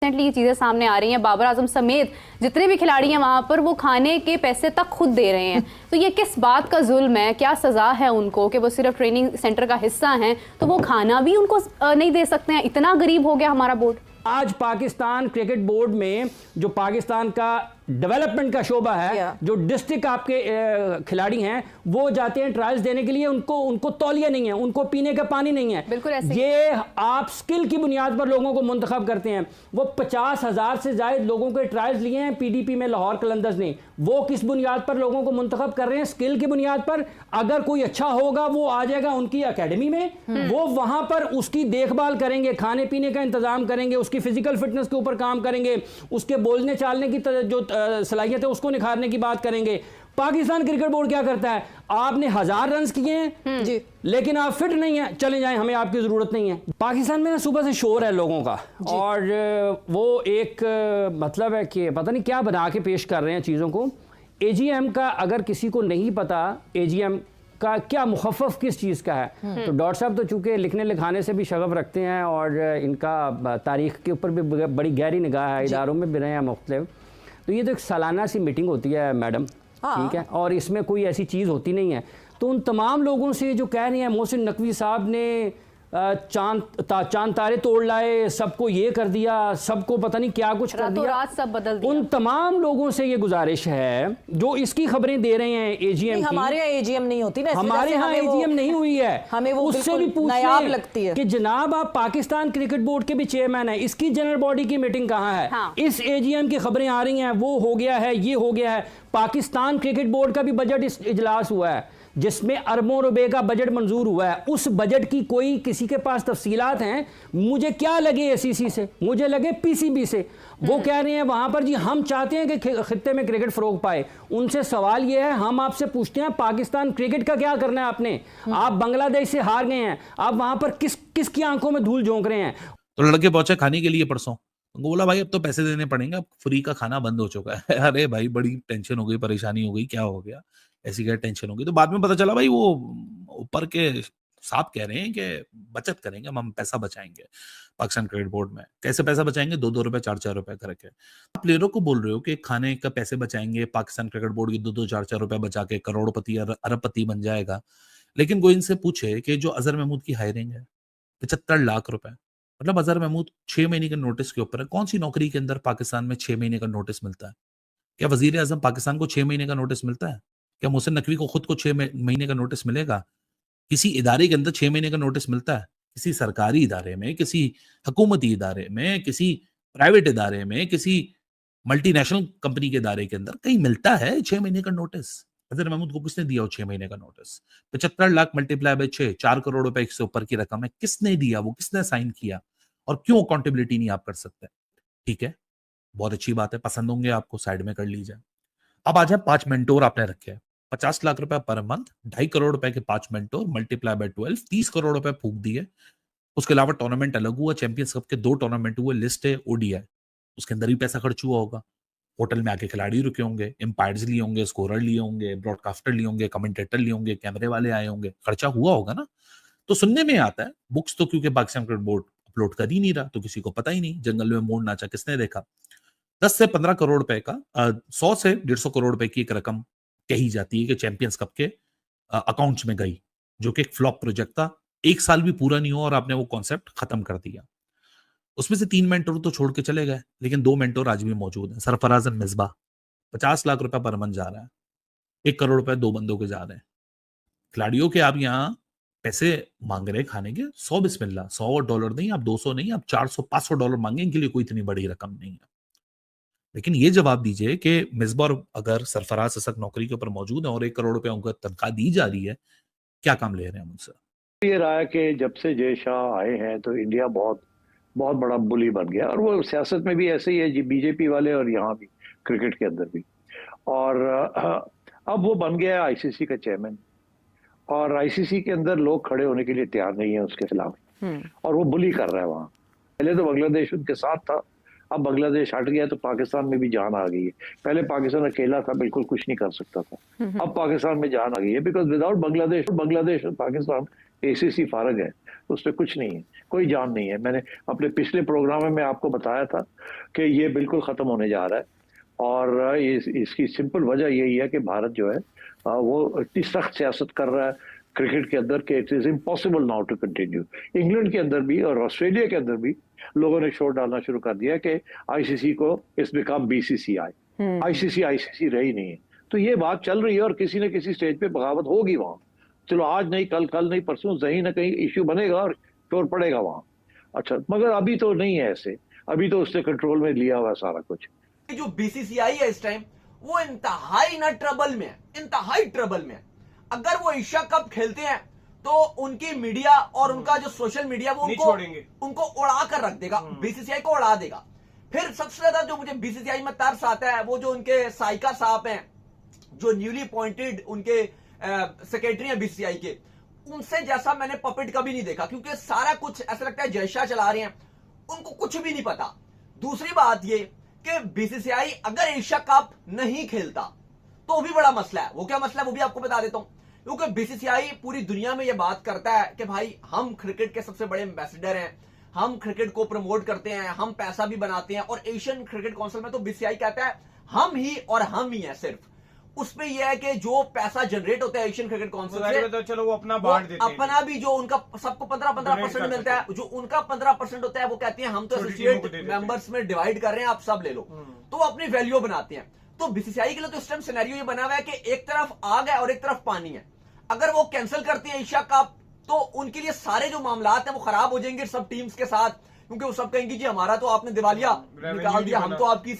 ये चीजें सामने आ रही हैं। बाबर आजम समेत जितने भी खिलाड़ी हैं वहां पर वो खाने के पैसे तक खुद दे रहे हैं। तो ये किस बात का जुल्म है, क्या सजा है उनको कि वो सिर्फ ट्रेनिंग सेंटर का हिस्सा हैं तो वो खाना भी उनको नहीं दे सकते हैं? इतना गरीब हो गया हमारा बोर्ड। आज पाकिस्तान क्रिकेट बोर्ड में जो पाकिस्तान का डेवलपमेंट का शोबा है, जो डिस्ट्रिक्ट आपके खिलाड़ी हैं वो जाते हैं ट्रायल्स देने के लिए, उनको तौलिया नहीं है, उनको पीने का पानी नहीं है। बिल्कुल ऐसे ये आप स्किल की बुनियाद पर लोगों को मुंतखब करते हैं। वो 50,000 से ज्यादा लोगों के ट्रायल्स लिए हैं पीडीपी में लाहौर कलंदर्स ने। वो किस बुनियाद पर लोगों को मुंतखब कर रहे हैं? स्किल की बुनियाद पर। अगर कोई अच्छा होगा वो आ जाएगा उनकी अकेडमी में, वो वहां पर उसकी देखभाल करेंगे, खाने पीने का इंतजाम करेंगे, उसकी फिजिकल फिटनेस के ऊपर काम करेंगे, उसके बोलने चालने की जो सलाहियत है उसको निखारने की बात करेंगे। पाकिस्तान क्रिकेट बोर्ड क्या करता है? आपने 1000 रन किए हैं जी, लेकिन आप फिट नहीं है, चले जाएं, हमें आपकी जरूरत नहीं है। पाकिस्तान में ना सुबह से शोर है लोगों का, और वो एक मतलब है कि पता नहीं क्या बना के पेश कर रहे हैं चीजों को। एजीएम का अगर किसी को नहीं पता एजीएम का क्या मुखफ़फ़ किस चीज़ का है, तो डॉक्टर साहब तो चूंकि लिखने लिखाने से भी शगफ रखते हैं और इनका तारीख के ऊपर भी बड़ी गहरी निगाह है, इदारों में भी रहे हैं मुख्तलिफ। तो ये तो एक सालाना सी मीटिंग होती है मैडम, ठीक है, और इसमें कोई ऐसी चीज़ होती नहीं है। तो उन तमाम लोगों से जो कह रहे हैं मोहसिन नकवी साहब ने चांद तारे तोड़ लाए, सबको ये कर दिया, सबको पता नहीं क्या कुछ कर दिया, रात सब बदल दिया। उन तमाम लोगों से ये गुजारिश है जो इसकी खबरें दे रहे हैं एजीएम की। हमारे यहाँ एजीएम नहीं होती ना, हमारे यहाँ एजीएम नहीं हुई है, हमें वो उससे भी नायाब लगती है कि जनाब आप पाकिस्तान क्रिकेट बोर्ड के भी चेयरमैन है, इसकी जनरल बॉडी की मीटिंग कहाँ है? हाँ। इस एजीएम की खबरें आ रही हैं, वो हो गया है, ये हो गया है। पाकिस्तान क्रिकेट बोर्ड का भी बजट इजलास हुआ है जिसमें अरबों रुपए का बजट मंजूर हुआ है। उस बजट की कोई किसी के पास तफसीलात हैं? मुझे क्या लगे एसीसी से, मुझे लगे पीसीबी से। वो कह रहे हैं वहां पर जी हम चाहते हैं कि खित्ते में क्रिकेट फरोग पाए। उनसे सवाल ये है, हम आपसे पूछते हैं पाकिस्तान क्रिकेट का क्या करना है आपने? आप बांग्लादेश से हार गए हैं, आप वहां पर किसकी आंखों में धूल झोंक रहे हैं? तो लड़के पहुंचे खाने के लिए परसों, बोला भाई अब तो पैसे देने पड़ेंगे, अब फ्री का खाना बंद हो चुका है। अरे भाई बड़ी टेंशन हो गई, परेशानी हो गई, क्या हो गया, ऐसी क्या टेंशन होगी? तो बाद में पता चला भाई वो ऊपर के साहब कह रहे हैं कि बचत करेंगे, हम पैसा बचाएंगे पाकिस्तान क्रिकेट बोर्ड में। कैसे पैसा बचाएंगे? 2-2 रुपए 4-4 रुपए करके। आप प्लेयरों को बोल रहे हो कि खाने का पैसे बचाएंगे, पाकिस्तान क्रिकेट बोर्ड की 2-2 4-4 रुपए बचा के करोड़पति अरबपति बन जाएगा। लेकिन कोई इनसे पूछे कि जो अजहर महमूद की हायरिंग है 75 लाख रुपए, मतलब अजहर महमूद 6 महीने के नोटिस के ऊपर है। कौन सी नौकरी के अंदर पाकिस्तान में 6 महीने का नोटिस मिलता है? क्या वजीर आजम पाकिस्तान को 6 महीने का नोटिस मिलता है? क्या मोहसिन नकवी को खुद को 6 महीने का नोटिस मिलेगा? किसी इदारे के अंदर 6 महीने का नोटिस मिलता है? किसी सरकारी इदारे में, किसी हुकूमती इदारे में, किसी प्राइवेट इदारे में, किसी मल्टीनेशनल कंपनी के इदारे के अंदर कहीं मिलता है 6 महीने का नोटिस? अजहर महमूद को किसने दिया वो 6 महीने का notice? 75 lakh multiply by 6, 4 crore रुपए से ऊपर की रकम है। किसने दिया? वो किसने साइन किया? और क्यों अकाउंटेबिलिटी नहीं आप कर सकते? ठीक है, बहुत अच्छी बात है, पसंद होंगे आपको, साइड में कर लीजिए। अब आ जाए 5 मेंटोर आपने रखे हैं, 50 लाख रुपए पर मंथ, 2.5 करोड़ रुपए के 5 मेंटोर, मल्टीप्लाई बाय 12, 30 करोड़ रुपए फूक दिए। उसके अलावा टूर्नामेंट अलग हुआ, चैंपियंस कप के 2 टूर्नामेंट हुए, लिस्ट है ओडीआई, उसके अंदर भी पैसा खर्च हुआ होगा। होटल में आके खिलाड़ी रुके होंगे, एम्पायर्स लिए होंगे, स्कोरर लिए होंगे, ब्रॉडकास्टर लिए होंगे, कमेंटेटर लिए होंगे, कैमरे वाले आए होंगे, खर्चा हुआ होगा ना। तो सुनने में आता है, बुक्स तो क्योंकि पाकिस्तान क्रिकेट बोर्ड अपलोड कर ही नहीं रहा तो किसी को पता ही नहीं, जंगल में मोड़ नाचा किसने देखा। 10 से 15 करोड़ रुपए का 100 से 150 करोड़ रुपए की एक रकम कही जाती है कि चैंपियंस कप के अकाउंट्स में गई, जो कि एक फ्लॉप प्रोजेक्ट था, 1 साल भी पूरा नहीं हुआ और आपने वो कॉन्सेप्ट खत्म कर दिया। उसमें से 3 मेंटोर तो छोड़ के चले गए, लेकिन 2 मेंटोर आज भी मौजूद हैं। सरफराज एंड मिसबा, 50 लाख रुपए पर मंथ जा रहा है, 1 करोड़ रुपए 2 बंदों के जा रहे हैं। खिलाड़ियों के आप यहाँ पैसे मांग रहे खाने के, 100 बिस्मिल्लाह, $100 नहीं, आप 200 नहीं, आप 400-500 डॉलर मांगे, इनके लिए कोई इतनी बड़ी रकम नहीं है। लेकिन ये जवाब दीजिए कि मिसबा अगर सरफराज असक नौकरी के ऊपर मौजूद है और 1 करोड़ रुपए उनको तनख्वाह दी जा रही है, क्या काम ले रहे हैं उनसे? ये रहा है कि जब से जय शाह आए हैं तो इंडिया बहुत बहुत बड़ा बुली बन गया, और वो सियासत में भी ऐसे ही है, बीजेपी वाले और यहाँ भी क्रिकेट के अंदर भी। और अब वो बन गया आईसीसी का चेयरमैन, और आईसीसी के अंदर लोग खड़े होने के लिए तैयार नहीं है उसके खिलाफ, और वो बुली कर रहा है वहाँ। पहले तो बांग्लादेश उनके साथ था, अब बांग्लादेश हट गया तो पाकिस्तान में भी जान आ गई है। पहले पाकिस्तान अकेला था, बिल्कुल कुछ नहीं कर सकता था, अब पाकिस्तान में जान आ गई है, बिकॉज विदाउट बांग्लादेश और पाकिस्तान एसीसी फारग है। उसमें कुछ नहीं है, कोई जान नहीं है। मैंने अपने पिछले प्रोग्राम में आपको बताया था कि ये बिल्कुल खत्म होने जा रहा है। और इसकी सिंपल वजह यही है कि भारत जो है वो इतनी सख्त सियासत कर रहा है क्रिकेट के अंदर कि it is impossible now to continue. England के अंदर भी और ऑस्ट्रेलिया के अंदर भी लोगों ने शोर डालना शुरू कर दिया कि आईसीसी को इस बिकम बीसीसीआई। आईसीसी रही नहीं है। तो ये बात चल रही है और किसी न किसी स्टेज पे बगावत होगी वहां। चलो आज नहीं, कल नहीं, परसों कहीं ना कहीं इश्यू बनेगा और शोर पड़ेगा वहां। अच्छा, मगर अभी तो नहीं है ऐसे, अभी तो उसने कंट्रोल में लिया हुआ सारा कुछ। जो बीसीसीआई है इस टाइम वो इंतहाई ना ट्रबल में है, इंतहाई ट्रबल में है। अगर वो एशिया कप खेलते हैं तो उनकी मीडिया और उनका जो सोशल मीडिया वो उनको उड़ा कर रख देगा, बीसीसीआई को उड़ा देगा। फिर सबसे ज्यादा जो मुझे बीसीसीआई में तरस आता है वो जो उनके साइका साहब हैं, जो न्यूली अपॉइंटेड उनके सेक्रेटरी हैं बीसीसीआई के, उनसे जैसा मैंने पपेट कभी नहीं देखा, क्योंकि सारा कुछ ऐसा लगता है जयशाह चला रहे हैं, उनको कुछ भी नहीं पता। दूसरी बात ये कि बीसीसीआई अगर एशिया कप नहीं खेलता तो भी बड़ा मसला है। वो क्या मसला है वो भी आपको बता देता हूं। क्योंकि बीसीसीआई पूरी दुनिया में ये बात करता है कि भाई हम क्रिकेट के सबसे बड़े एम्बेसडर हैं, हम क्रिकेट को प्रमोट करते हैं, हम पैसा भी बनाते हैं। और एशियन क्रिकेट काउंसिल में तो बीसीसीआई कहता है हम ही और हम ही है सिर्फ। उसमें यह है कि जो पैसा जनरेट होता है एशियन क्रिकेट काउंसिल से, तो चलो वो अपना बांट देते हैं, अपना भी जो उनका सबको 15% मिलता है, जो उनका 15% होता है वो कहते हैं हम तो एसोसिएट मेंबर्स में डिवाइड कर रहे हैं, आप सब ले लो। तो वो अपनी वैल्यू बनाते हैं। तो बीसीसीआई के लिए तो इस टाइम सिनेरियो ये बना हुआ है कि एक तरफ आग है और एक तरफ पानी है। अगर वो कैंसिल करते हैं एशिया कप तो उनके लिए सारे जो मामलात हैं वो खराब हो जाएंगे सब टीम्स के साथ, क्योंकि वो सब कहेंगे जी हमारा तो आपने दिवालिया निकाल दिया, हम तो आपकी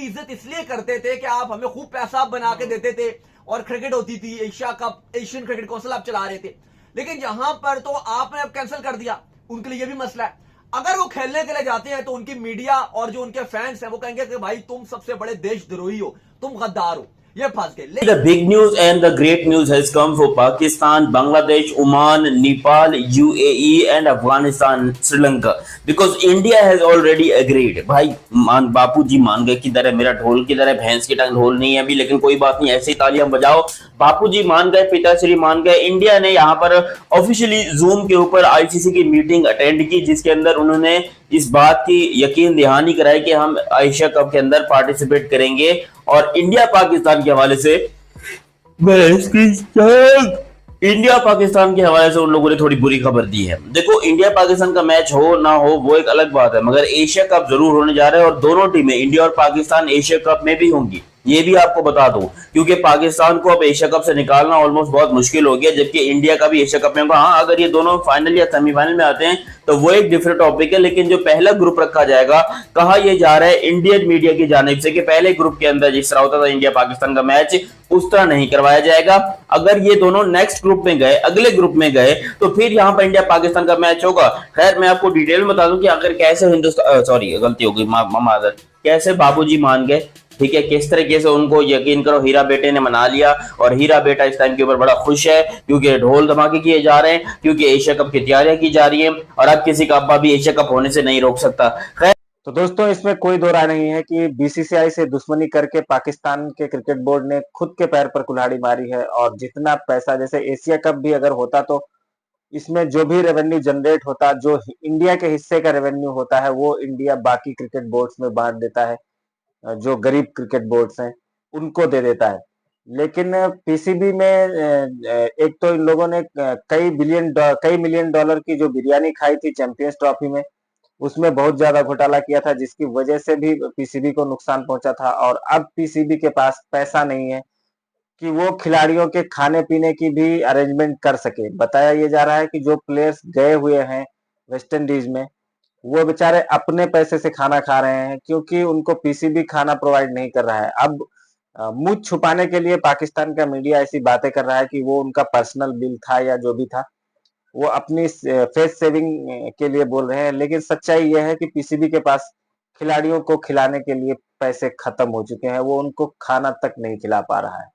इज्जत इसलिए करते थे कि आप हमें खूब पैसा बना के देते थे और क्रिकेट होती थी, Asia cup Asian cricket council आप चला रहे थे। लेकिन यहां पर तो आपने अब कैंसिल कर दिया, उनके लिए भी मसला है। अगर वो खेलने के लिए जाते हैं तो उनकी मीडिया और जो उनके फैंस हैं वो कहेंगे कि भाई तुम सबसे बड़े देशद्रोही हो, तुम गद्दार हो, ये फंस गए। The big news and the great news has come for Pakistan, Bangladesh, Oman, Nepal, UAE and Afghanistan, Sri Lanka, because India has already agreed। भाई बापू जी मान गए, किधर है मेरा ढोल, किधर है भैंस की टांग, ढोल नहीं है अभी लेकिन कोई बात नहीं, ऐसे ही तालियां बजाओ। बापू जी मान गए, पिताश्री मान गए। इंडिया ने यहाँ पर ऑफिशियली जूम के ऊपर आईसीसी की मीटिंग अटेंड की, जिसके अंदर उन्होंने इस बात की यकीन दहानी कराई कि हम एशिया कप के अंदर पार्टिसिपेट करेंगे। और इंडिया पाकिस्तान के हवाले से इंडिया पाकिस्तान के हवाले से उन लोगों ने थोड़ी बुरी खबर दी है। देखो, इंडिया पाकिस्तान का मैच हो ना हो वो एक अलग बात है, मगर एशिया कप जरूर होने जा रहा है और दोनों टीमें इंडिया और पाकिस्तान एशिया कप में भी होंगी, ये भी आपको बता दूं, क्योंकि पाकिस्तान को अब एशिया कप से निकालना ऑलमोस्ट बहुत मुश्किल हो गया, जबकि इंडिया का भी एशिया कप में होगा। हाँ, अगर ये दोनों फाइनल या सेमीफाइनल में आते हैं तो वो एक डिफरेंट टॉपिक है, लेकिन जो पहला ग्रुप रखा जाएगा, कहा यह जा रहा है इंडियन मीडिया की जानिब से कि पहले ग्रुप के अंदर जिस तरह होता था इंडिया पाकिस्तान का मैच, उस तरह नहीं करवाया जाएगा। अगर ये दोनों नेक्स्ट ग्रुप में गए, अगले ग्रुप में गए, तो फिर यहाँ पर इंडिया पाकिस्तान का मैच होगा। खैर, मैं आपको डिटेल में बता दूं कि अगर कैसे हिंदुस्तान, सॉरी गलती हो गई, कैसे बाबूजी मान गए, ठीक है, किस तरीके से उनको यकीन करो हीरा बेटे ने मना लिया। और हीरा बेटा इस टाइम के ऊपर बड़ा खुश है क्योंकि ढोल धमाके किए जा रहे हैं, क्योंकि एशिया कप की तैयारियां की जा रही हैं और अब किसी का अब्बा भी एशिया कप होने से नहीं रोक सकता। खैर, तो दोस्तों, इसमें कोई दो राय नहीं है कि बीसीसीआई से दुश्मनी करके पाकिस्तान के क्रिकेट बोर्ड ने खुद के पैर पर कुल्हाड़ी मारी है। और जितना पैसा, जैसे एशिया कप भी अगर होता तो इसमें जो भी रेवेन्यू जनरेट होता, जो इंडिया के हिस्से का रेवेन्यू होता है, वो इंडिया बाकी क्रिकेट बोर्ड्स में बांट देता है, जो गरीब क्रिकेट बोर्ड्स हैं उनको दे देता है। लेकिन पीसीबी में एक तो इन लोगों ने कई मिलियन डॉलर की जो बिरयानी खाई थी चैंपियंस ट्रॉफी में, उसमें बहुत ज्यादा घोटाला किया था, जिसकी वजह से भी पीसीबी को नुकसान पहुंचा था। और अब पीसीबी के पास पैसा नहीं है कि वो खिलाड़ियों के खाने पीने की भी अरेंजमेंट कर सके। बताया ये जा रहा है कि जो प्लेयर्स गए हुए हैं वेस्ट इंडीज में, वो बेचारे अपने पैसे से खाना खा रहे हैं, क्योंकि उनको पीसीबी खाना प्रोवाइड नहीं कर रहा है। अब मुंह छुपाने के लिए पाकिस्तान का मीडिया ऐसी बातें कर रहा है कि वो उनका पर्सनल बिल था या जो भी था, वो अपनी फेस सेविंग के लिए बोल रहे हैं। लेकिन सच्चाई यह है कि पीसीबी के पास खिलाड़ियों को खिलाने के लिए पैसे खत्म हो चुके हैं, वो उनको खाना तक नहीं खिला पा रहा है।